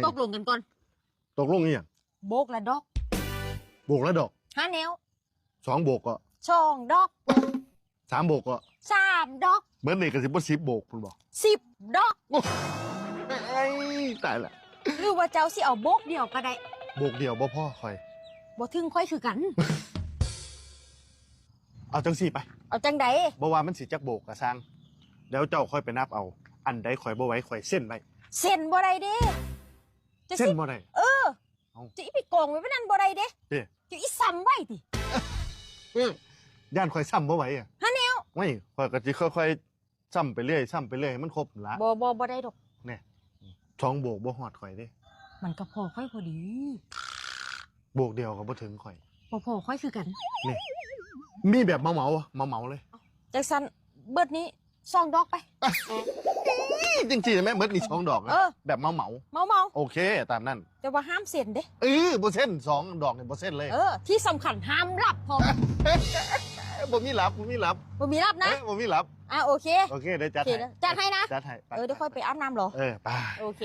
ตกลงกันก่อนตกลงนี่อย่างโบกละดอก โบกแล้วดอก5 แนว 2 โบกก็2 ดอก 3 โบกก็ 3 ดอก เบิร์ดนี่ก็สิบ่10 โบกคุณบอก 10 ดอก ไอ้ตายละ หรือว่าเจ้าสิเอาโบกเดียวก็ได้ โบกเดียวบ่พ่อคอย บ่ถึงค่อยคือกัน เอาจังสี่ไป เอาจังใดบ่ว่ามันสิจักโบกกะสร้างแล้วเจ้าค่อยไปนับเอา อันใดข่อยบ่ไหวข่อยเส้นไว้เส้นบ่ได้เด้จะ เส้น สิ บ่ได้เออเอา จะอีไปโกงไว้บ่นั่นบ่ได้เด้ เด้ จะอีซ้ำไว้ติ ย่านข่อยซ้ำบ่ไหวอ่ะ 5 แนว ไม่ข่อยก็สิค่อยๆซ้ำไปเรื่อยซ้ำไปเรื่อยให้มันครบละ บ่ได้ดอก เนี่ย2 โบกบ่ฮอดข่อยเด้ มันก็พอค่อยพอดี โบกเดียวก็บ่ถึงข่อย บ่พอค่อยคือกัน นี่มีแบบเหมาๆเลย จังซั่นเบิดนี้2 ดอกไป จริงๆแม่เบิดนี่2 ดอกนะ เออ แบบเหมา เมา โอเคตามนั้น แต่ว่าห้ามเส้นเด้ บ่เส้น2 ดอกนี่บ่เส้นเลย ที่สำคัญห้ามหลับพอ บ่มีรับ บ่มีหลับนะ บ่มีรับ โอเค โอเคเดี๋ยวจัด โอเค ให้ นะจัดให้นะ จัดให้ไป เดี๋ยวค่อยไปอาบน้ำเหรอ ไป โอเค